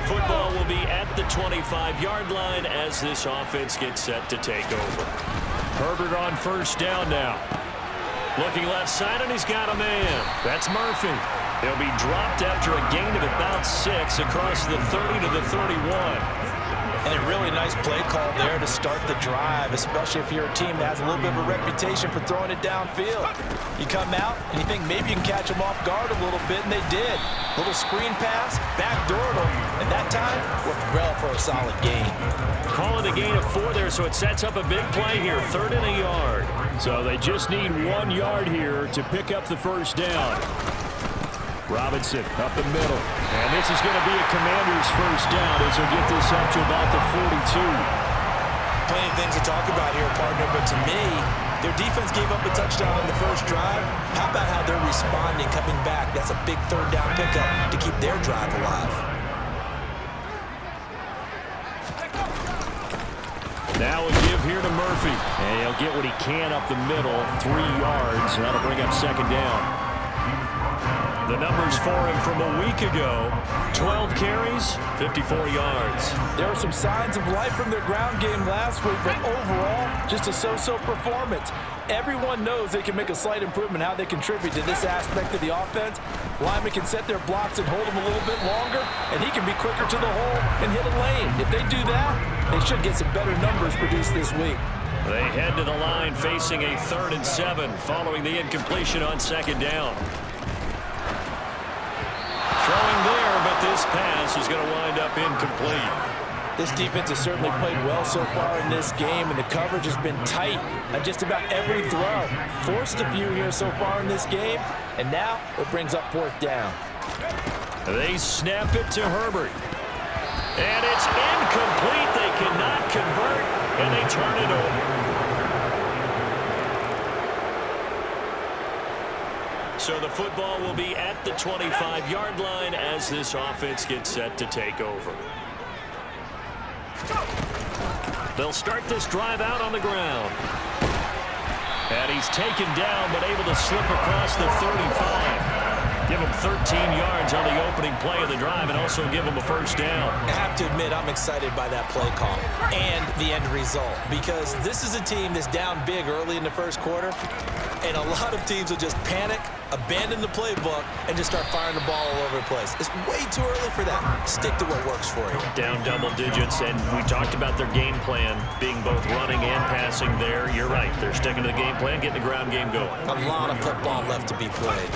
football will be at the 25-yard line as this offense gets set to take over. Herbert on first down now. Looking left side, and he's got a man. That's Murphy. He'll be dropped after a gain of about 6 across the 30 to the 31. And a really nice play call there to start the drive, especially if you're a team that has a little bit of a reputation for throwing it downfield. You come out and you think maybe you can catch them off guard a little bit, and they did. Little screen pass, backdoored them, and that time worked well for a solid gain. Call it a gain of 4 there, so it sets up a big play here, 3rd and a yard. So they just need 1 yard here to pick up the first down. Robinson up the middle. And this is going to be a Commander's first down as he'll get this up to about the 42. Plenty of things to talk about here, partner, but to me, their defense gave up a touchdown on the first drive. How about how they're responding, coming back? That's a big 3rd down pickup to keep their drive alive. Now a give here to Murphy. And he'll get what he can up the middle, 3 yards. That'll bring up 2nd down. The numbers for him from a week ago, 12 carries, 54 yards. There were some signs of life from their ground game last week, but overall, just a so-so performance. Everyone knows they can make a slight improvement how they contribute to this aspect of the offense. Linemen can set their blocks and hold them a little bit longer, and he can be quicker to the hole and hit a lane. If they do that, they should get some better numbers produced this week. They head to the line facing a 3rd and 7 following the incompletion on 2nd down. Throwing there, but this pass is going to wind up incomplete. This defense has certainly played well so far in this game, and the coverage has been tight on just about every throw. Forced a few here so far in this game, and now it brings up 4th down. They snap it to Herbert. And it's incomplete. They cannot convert, and they turn it over. So the football will be at the 25-yard line as this offense gets set to take over. They'll start this drive out on the ground. And he's taken down, but able to slip across the 35. Give him 13 yards on the opening play of the drive and also give him a first down. I have to admit, I'm excited by that play call and the end result, because this is a team that's down big early in the first quarter, and a lot of teams will just panic, abandon the playbook, and just start firing the ball all over the place. It's way too early for that. Stick to what works for you. Down double digits, and we talked about their game plan being both running and passing there. You're right. They're sticking to the game plan, getting the ground game going. A lot of football left to be played.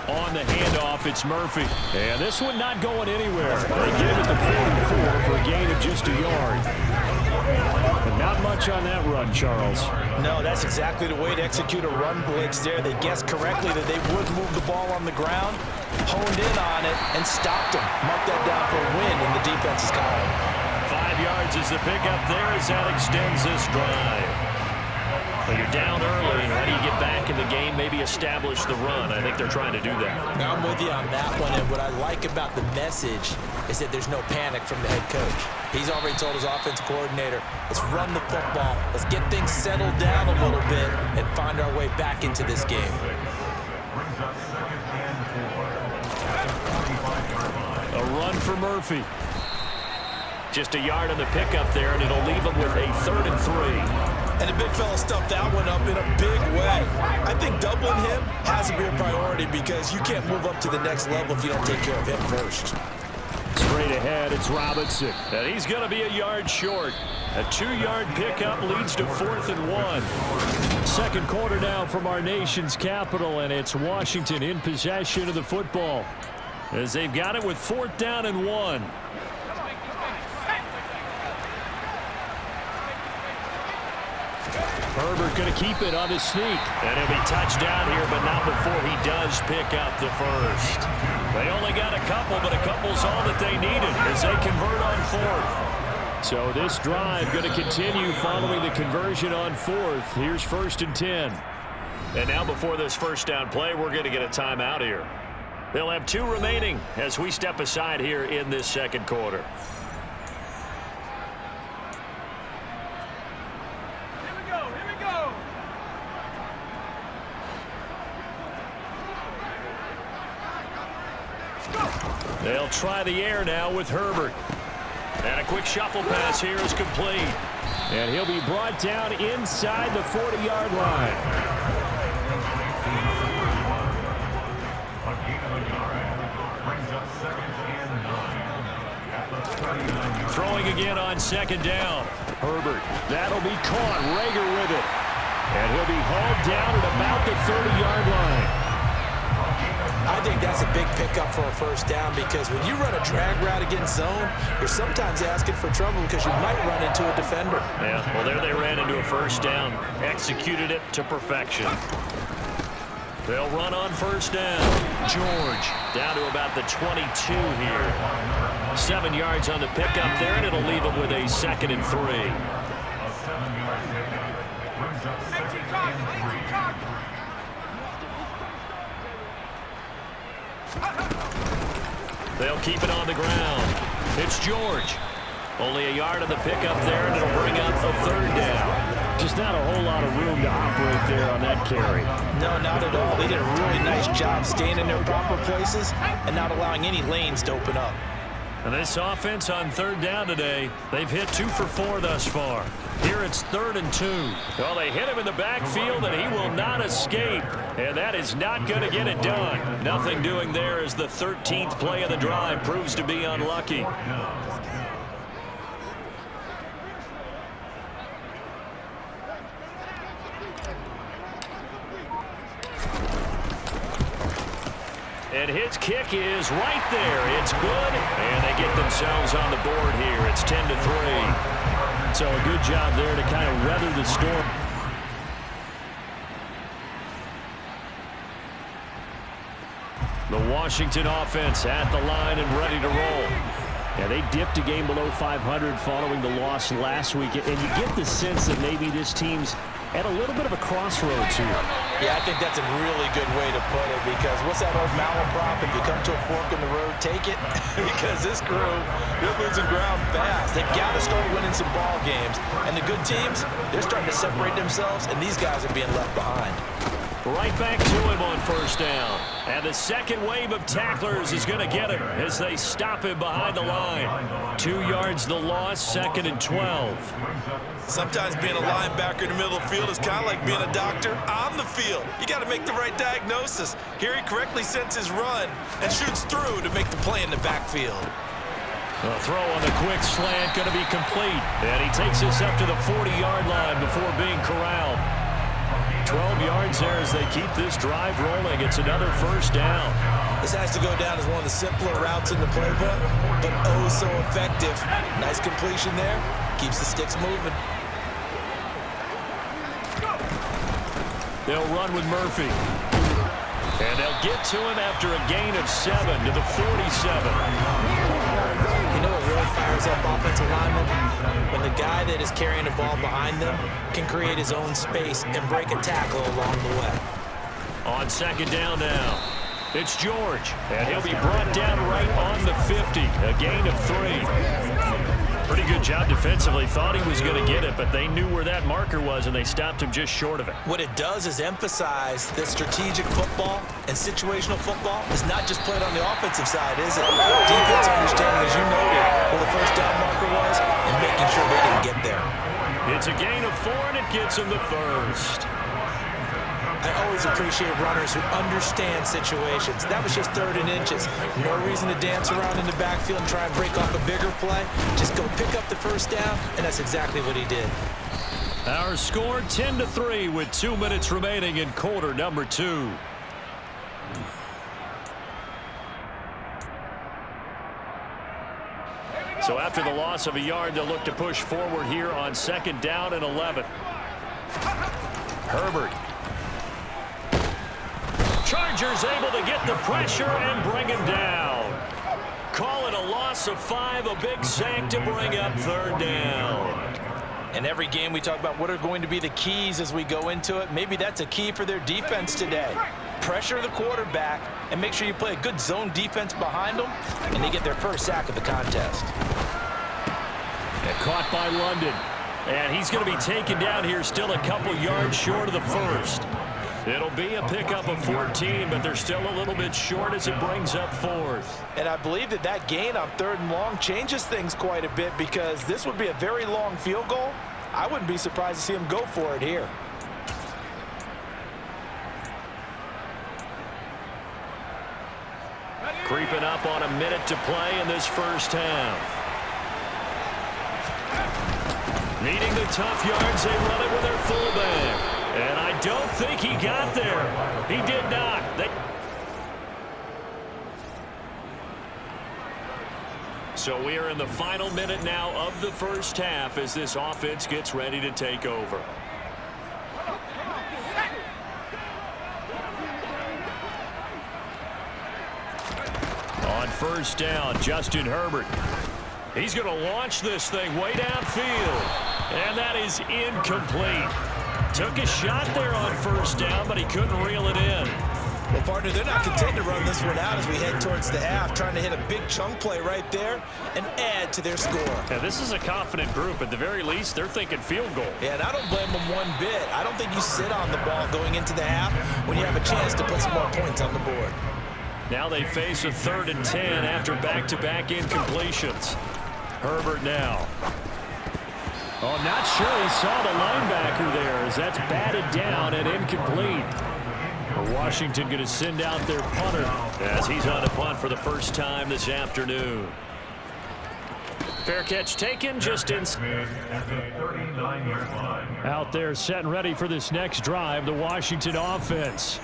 On the handoff, it's Murphy. And this one not going anywhere. They give it to 44 for a gain of just a yard. But not much on that run, Charles. No, that's exactly the way to execute a run blitz there. They guessed correctly that they would move the ball on the ground, honed in on it, and stopped them. Mark that down for a win in the defense's column. 5 yards is the pickup there as that extends this drive. Well, you're down early. How do you get back in the game, maybe establish the run? I think they're trying to do that. I'm with you on that one, and what I like about the message is that there's no panic from the head coach. He's already told his offensive coordinator, let's run the football, let's get things settled down a little bit, and find our way back into this game. A run for Murphy. Just a yard on the pickup there, and it'll leave him with a 3rd and 3. And the big fella stuffed that one up in a big way. I think doubling him has to be a priority, because you can't move up to the next level if you don't take care of him first. Straight ahead, it's Robinson. And he's going to be a yard short. A 2-yard pickup leads to 4th and 1. Second quarter now from our nation's capital, and it's Washington in possession of the football as they've got it with 4th down and 1. Herbert going to keep it on his sneak. And he'll be touched down here, but not before he does pick up the first. They only got a couple, but a couple's all that they needed as they convert on 4th. So this drive going to continue following the conversion on 4th. Here's 1st and 10. And now before this first down play, we're going to get a timeout here. They'll have 2 remaining as we step aside here in this second quarter. They'll try the air now with Herbert. And a quick shuffle pass here is complete. And he'll be brought down inside the 40-yard line. Throwing again on second down. Herbert, that'll be caught. Rager with it. And he'll be hauled down at about the 30-yard line. I think that's a big pickup for a first down because when you run a drag route against zone, you're sometimes asking for trouble because you might run into a defender. Yeah, well, there they ran into a first down. Executed it to perfection. They'll run on first down. George down to about the 22 here. 7 yards on the pickup there, and it'll leave him with a 2nd and 3. They'll keep it on the ground. It's George. Only a yard on the pickup there, and it'll bring up a 3rd down. Just not a whole lot of room to operate there on that carry. No, not at all. They did a really nice job staying in their proper places and not allowing any lanes to open up. And this offense on 3rd down today, they've hit 2 for 4 thus far. Here it's 3rd and 2. Well, they hit him in the backfield, and he will not escape. And that is not going to get it done. Nothing doing there as the 13th play of the drive proves to be unlucky. And his kick is right there. It's good, and they get themselves on the board here. It's 10-3. So a good job there to kind of weather the storm. The Washington offense at the line and ready to roll. Yeah, they dipped a game below 500 following the loss last week, and you get the sense that maybe this team's at a little bit of a crossroads here. Yeah, I think that's a really good way to put it because what's that old malaprop? If you come to a fork in the road, take it. Because this crew, they're losing ground fast. They've got to start winning some ball games. And the good teams, they're starting to separate themselves, and these guys are being left behind. Right back to him on first down. And the second wave of tacklers is going to get him as they stop him behind the line. 2 yards the loss, 2nd and 12. Sometimes being a linebacker in the middle of the field is kind of like being a doctor on the field. You got to make the right diagnosis. Here he correctly sets his run and shoots through to make the play in the backfield. The throw on the quick slant going to be complete. And he takes us up to the 40-yard line before being corralled. 12 yards there as they keep this drive rolling. It's another first down. This has to go down as one of the simpler routes in the playbook, but oh so effective. Nice completion there. Keeps the sticks moving. They'll run with Murphy. And they'll get to him after a gain of 7 to the 47. You know what really fires up offensive linemen? When the guy that is carrying the ball behind them can create his own space and break a tackle along the way. On second down now, it's George. And he'll be brought down right on the 50. A gain of 3. Pretty good job defensively. Thought he was going to get it, but they knew where that marker was, and they stopped him just short of it. What it does is emphasize that strategic football and situational football is not just played on the offensive side, is it? Defense understanding, as you noted, where the first down marker was and making sure they didn't get there. It's a gain of 4, and it gets him the first. I always appreciate runners who understand situations. That was just 3rd and inches. No reason to dance around in the backfield and try and break off a bigger play. Just go pick up the first down, and that's exactly what he did. Our score 10-3 with 2 minutes remaining in quarter number 2. So after the loss of a yard, they'll look to push forward here on second down and 11. Herbert. Chargers able to get the pressure and bring him down. Call it a loss of 5, a big sack to bring up 3rd down. In every game we talk about what are going to be the keys as we go into it. Maybe that's a key for their defense today. Pressure the quarterback and make sure you play a good zone defense behind them, and they get their first sack of the contest. And caught by London. And he's going to be taken down here still a couple yards short of the first. It'll be a pickup of 14, but they're still a little bit short as it brings up 4th. And I believe that gain on 3rd and long changes things quite a bit because this would be a very long field goal. I wouldn't be surprised to see him go for it here. Creeping up on a minute to play in this first half. Needing the tough yards, they run it with their fullback. And I don't think he got there. He did not. So we are in the final minute now of the first half as this offense gets ready to take over. On first down, Justin Herbert. He's going to launch this thing way downfield. And that is incomplete. Took a shot there on first down, but he couldn't reel it in. Well, partner, they're not content to run this one out as we head towards the half, trying to hit a big chunk play right there and add to their score. Yeah, this is a confident group. At the very least, they're thinking field goal. Yeah, and I don't blame them one bit. I don't think you sit on the ball going into the half when you have a chance to put some more points on the board. Now they face a 3rd and 10 after back-to-back incompletions. Herbert now. Oh, not sure he saw the linebacker there as that's batted down and incomplete. Washington going to send out their punter as he's on a punt for the first time this afternoon. Fair catch taken just inside. Out there set and ready for this next drive, the Washington offense.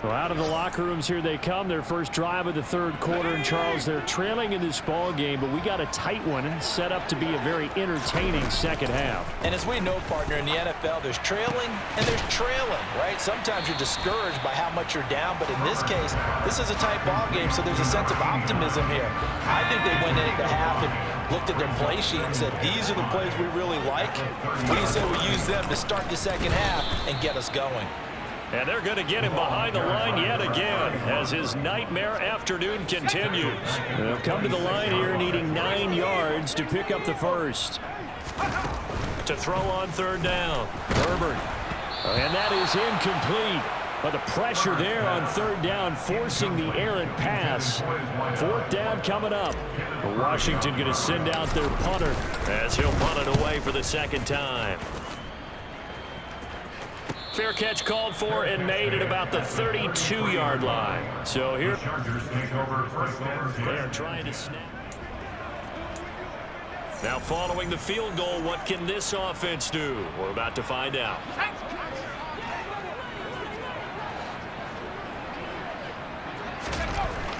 So out of the locker rooms here they come, their first drive of the 3rd quarter. And Charles, they're trailing in this ball game, but we got a tight one set up to be a very entertaining second half. And as we know, partner, in the NFL, there's trailing and there's trailing, right? Sometimes you're discouraged by how much you're down, but in this case, this is a tight ball game, so there's a sense of optimism here. I think they went into half and looked at their play sheet and said, these are the plays we really like. We say we use them to start the second half and get us going. And they're going to get him behind the line yet again as his nightmare afternoon continues. They'll come to the line here needing 9 yards to pick up the first. To throw on 3rd down. Herbert. And that is incomplete. But the pressure there on 3rd down forcing the errant pass. 4th down coming up. Washington going to send out their punter as he'll punt it away for the 2nd time. Fair catch called for and made at about the 32-yard line. So here they are trying to snap. Now following the field goal, what can this offense do? We're about to find out.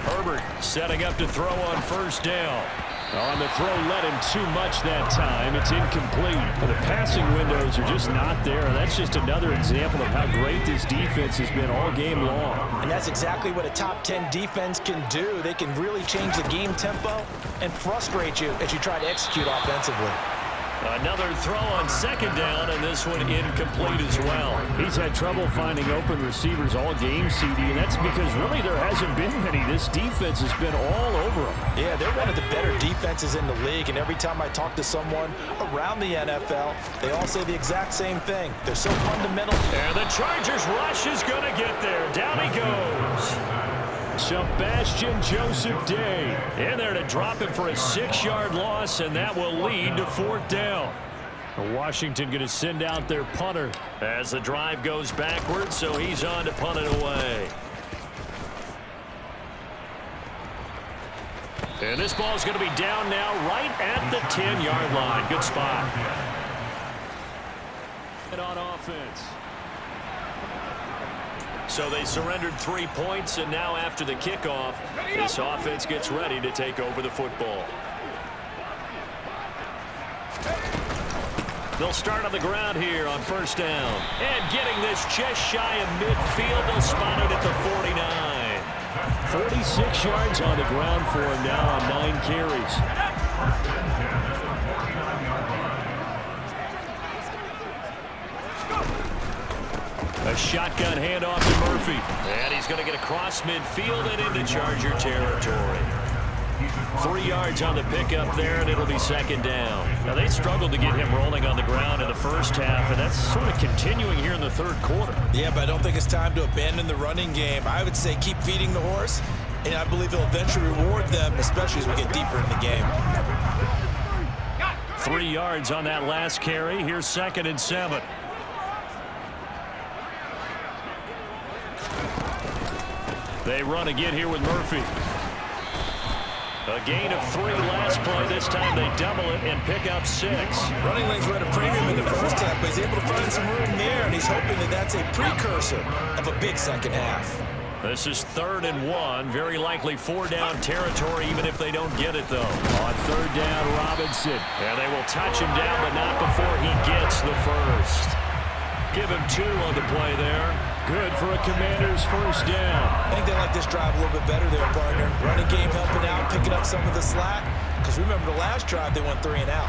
Herbert setting up to throw on first down. On the throw, led him too much that time. It's incomplete. But the passing windows are just not there. That's just another example of how great this defense has been all game long. And that's exactly what a top 10 defense can do. They can really change the game tempo and frustrate you as you try to execute offensively. Another throw on 2nd down, and this one incomplete as well. He's had trouble finding open receivers all game, CD, and that's because really there hasn't been many. This defense has been all over them. Yeah, they're one of the better defenses in the league, and every time I talk to someone around the NFL, they all say the exact same thing. They're so fundamental. And the Chargers rush is going to get there. Down he goes. Sebastian Joseph Day in there to drop him for a 6-yard loss, and that will lead to 4th down. Washington going to send out their punter as the drive goes backwards, so he's on to punt it away. And this ball is going to be down now right at the 10-yard line. Good spot. And on offense. So they surrendered 3 points, and now after the kickoff, this offense gets ready to take over the football. They'll start on the ground here on first down. And getting this just shy of midfield, they'll spot it at the 49. 46 yards on the ground for him now on 9 carries. A shotgun handoff to Murphy. And he's going to get across midfield and into Charger territory. 3 yards on the pickup there, and it'll be second down. Now, they struggled to get him rolling on the ground in the first half, and that's sort of continuing here in the third quarter. Yeah, but I don't think it's time to abandon the running game. I would say keep feeding the horse, and I believe he'll eventually reward them, especially as we get deeper in the game. 3 yards on that last carry. Here's 2nd and 7. They run again here with Murphy. A gain of 3 last play. This time they double it and pick up 6. Running lanes were at a premium in the first half, but he's able to find some room there, and he's hoping that that's a precursor of a big second half. This is 3rd and 1. Very likely 4-down territory, even if they don't get it, though. On 3rd down, Robinson. And they will touch him down, but not before he gets the first. Give him 2 on the play there. Good for a Commanders first down. I think they like this drive a little bit better there, partner. Running game helping out, picking up some of the slack. Because remember the last drive, they went 3 and out.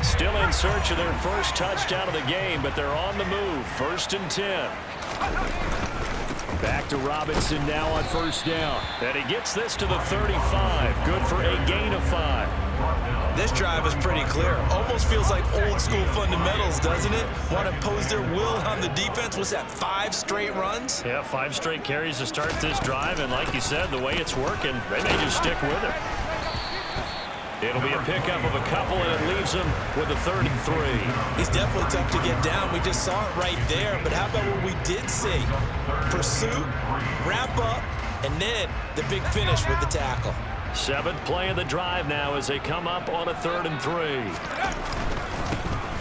Still in search of their first touchdown of the game, but they're on the move. 1st and 10. Back to Robinson now on 1st down. And he gets this to the 35. Good for a gain of 5. This drive is pretty clear. Almost feels like old school fundamentals, doesn't it? Want to impose their will on the defense. What's that, 5 straight runs? Yeah, 5 straight carries to start this drive. And like you said, the way it's working, they may just stick with it. It'll be a pickup of a couple, and it leaves him with a 3rd and 3. He's definitely tough to get down. We just saw it right there. But how about what we did see? Pursuit, wrap up, and then the big finish with the tackle. 7th play of the drive now as they come up on a 3rd and 3.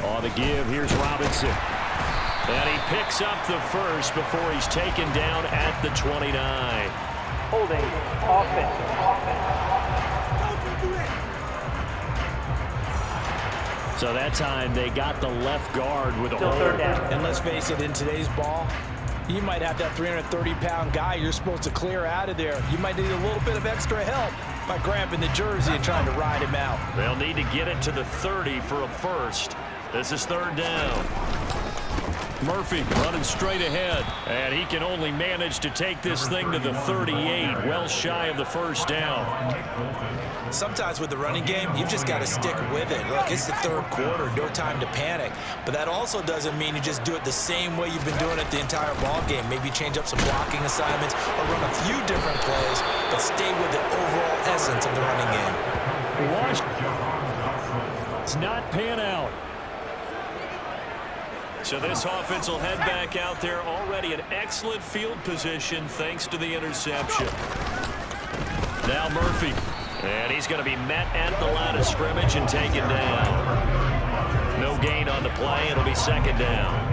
On the give, here's Robinson. And he picks up the first before he's taken down at the 29. Holding, offense. So that time they got the left guard with a Still hold. 3rd down. And let's face it, in today's ball, you might have that 330-pound guy you're supposed to clear out of there. You might need a little bit of extra help by grabbing the jersey and trying to ride him out. They'll need to get it to the 30 for a first. This is 3rd down. Murphy running straight ahead, and he can only manage to take this thing to the 38, well shy of the first down. Sometimes with the running game, you've just got to stick with it. Look, it's the 3rd quarter, no time to panic. But that also doesn't mean you just do it the same way you've been doing it the entire ball game. Maybe change up some blocking assignments or run a few different plays, but stay with the overall essence of the running game. Watch. It's not pan out. So this offense will head back out there, already in excellent field position thanks to the interception. Now Murphy. And he's going to be met at the line of scrimmage and taken down. No gain on the play. It'll be 2nd down.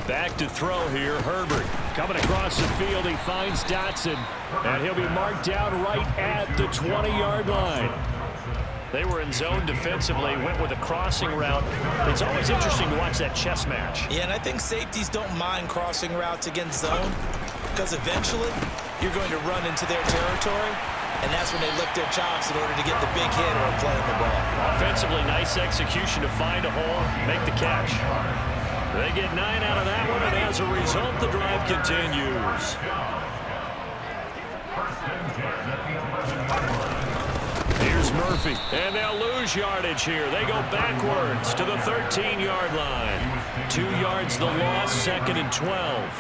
Back to throw here, Herbert. Coming across the field, he finds Dotson. And he'll be marked down right at the 20-yard line. They were in zone defensively, went with a crossing route. It's always interesting to watch that chess match. Yeah, and I think safeties don't mind crossing routes against zone because eventually you're going to run into their territory, and that's when they lift their chops in order to get the big hit or playing the ball. Offensively, nice execution to find a hole, make the catch. They get 9 out of that one, and as a result, the drive continues. Here's Murphy, and they'll lose yardage here. They go backwards to the 13-yard line. 2 yards the loss, 2nd and 12.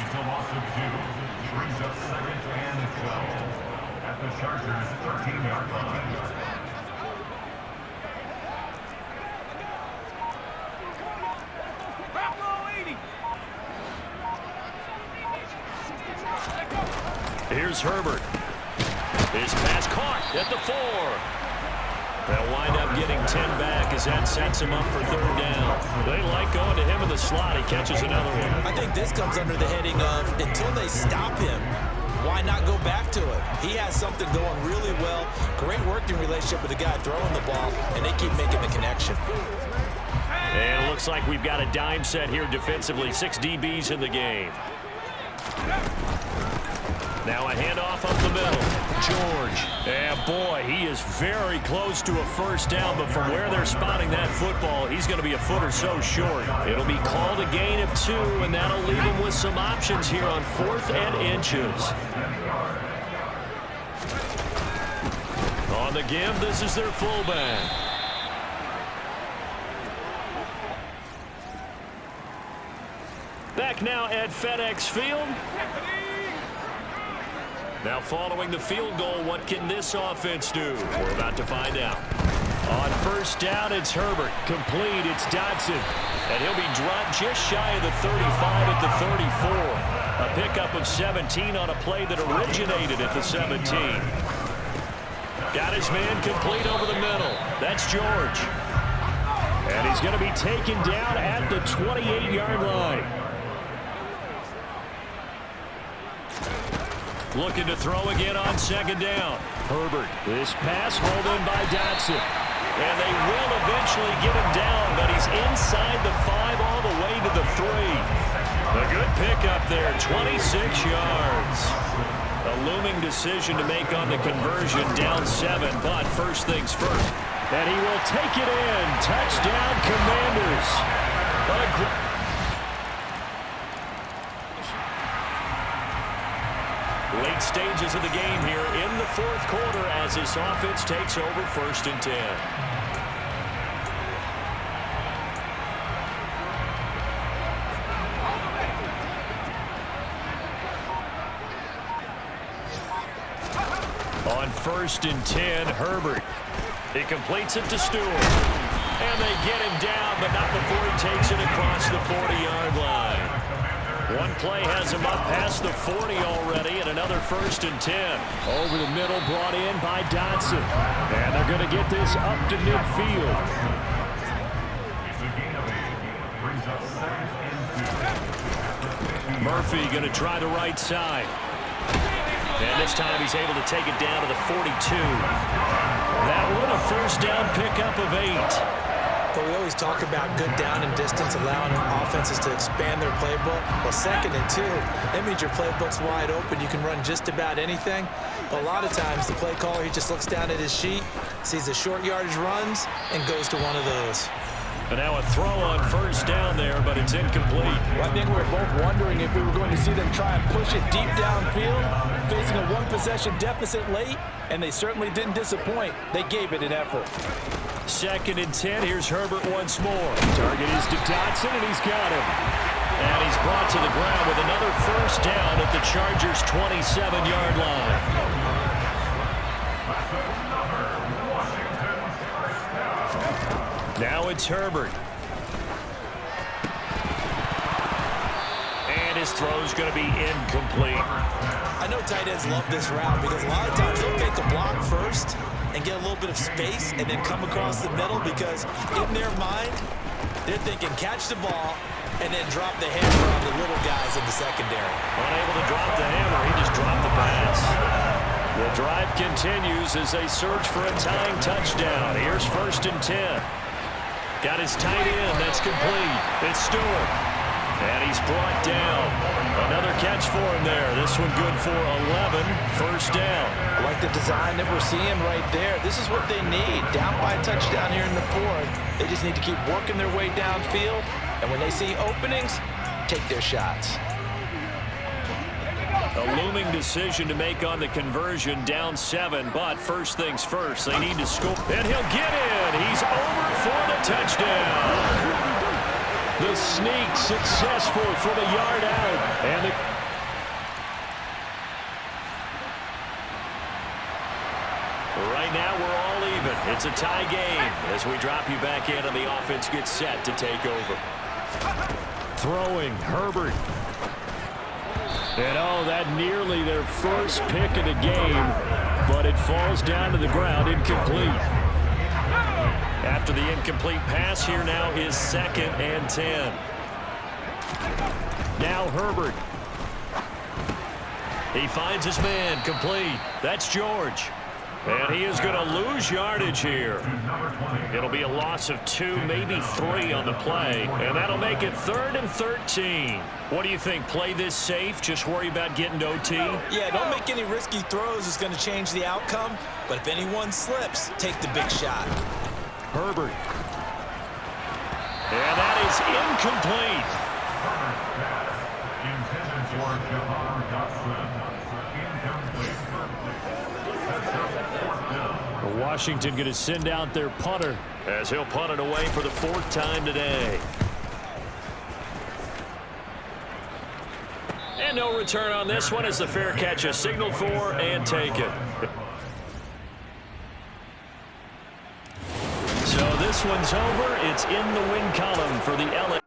Here's Herbert. His pass caught at the 4. They'll wind up getting 10 back as that sets him up for 3rd down. They like going to him in the slot. He catches another one. I think this comes under the heading of until they stop him, why not go back to it? He has something going really well. Great working relationship with the guy throwing the ball, and they keep making the connection. And it looks like we've got a dime set here defensively. 6 DBs in the game. Now a handoff up the middle. George. And boy, he is very close to a first down, but from where they're spotting that football, he's going to be a foot or so short. It'll be called a gain of 2, and that'll leave him with some options here on 4th and inches. On the give, this is their fullback. Back now at FedEx Field. Now following the field goal, what can this offense do? We're about to find out. On first down, it's Herbert. Complete, it's Dotson. And he'll be dropped just shy of the 35 at the 34. A pickup of 17 on a play that originated at the 17. Got his man complete over the middle. That's George. And he's going to be taken down at the 28-yard line. Looking to throw again on second down. Herbert. This pass hauled in by Dotson. And they will eventually get him down, but he's inside the 5 all the way to the 3. A good pickup there, 26 yards. A looming decision to make on the conversion, down 7, but first things first. And he will take it in. Touchdown, Commanders. Late stages of the game here in the 4th quarter as this offense takes over 1st and 10. On 1st and 10, Herbert. He completes it to Stewart. And they get him down, but not before he takes it across the 40-yard line. One play has him up past the 40 already, and another 1st and 10. Over the middle, brought in by Dotson. And they're going to get this up to midfield. Murphy going to try the right side. And this time he's able to take it down to the 42. That one a first down pickup of 8. But we always talk about good down and distance, allowing offenses to expand their playbook. Well, 2nd and 2, that means your playbook's wide open. You can run just about anything. But a lot of times, the play caller, he just looks down at his sheet, sees the short yardage runs, and goes to one of those. And now a throw on first down there, but it's incomplete. Well, I think we were both wondering if we were going to see them try and push it deep downfield, facing a one-possession deficit late, and they certainly didn't disappoint. They gave it an effort. 2nd and 10, here's Herbert once more. Target is to Dotson, and he's got him. And he's brought to the ground with another first down at the Chargers' 27-yard line. Now it's Herbert. And his throw's going to be incomplete. I know tight ends love this route because a lot of times they'll take a block first and get a little bit of space and then come across the middle because in their mind, they're thinking catch the ball and then drop the hammer on the little guys in the secondary. Unable to drop the hammer, he just dropped the pass. The drive continues as they search for a tying touchdown. Here's 1st and 10. Got his tight end, that's complete. It's Stewart. And he's brought down. Another catch for him there. This one good for 11. First down. I like the design that we're seeing right there. This is what they need. Down by a touchdown here in the 4th. They just need to keep working their way downfield. And when they see openings, take their shots. A looming decision to make on the conversion, down 7. But first things first, they need to score. And he'll get in. He's over for the touchdown. The sneak successful from a yard out. And right now we're all even. It's a tie game as we drop you back in and the offense gets set to take over. Throwing, Herbert. And oh, that nearly their first pick of the game, but it falls down to the ground, incomplete. After the incomplete pass, here now is 2nd and 10. Now Herbert. He finds his man, complete. That's George. And he is going to lose yardage here. It'll be a loss of 2, maybe 3 on the play. And that'll make it 3rd and 13. What do you think? Play this safe? Just worry about getting to OT? Yeah, don't make any risky throws. It's going to change the outcome. But if anyone slips, take the big shot. Herbert. And that is incomplete. Washington going to send out their punter, as he'll punt it away for the 4th time today. And no return on this one as the fair catch is signaled for and taken. So this one's over. It's in the win column for the LA.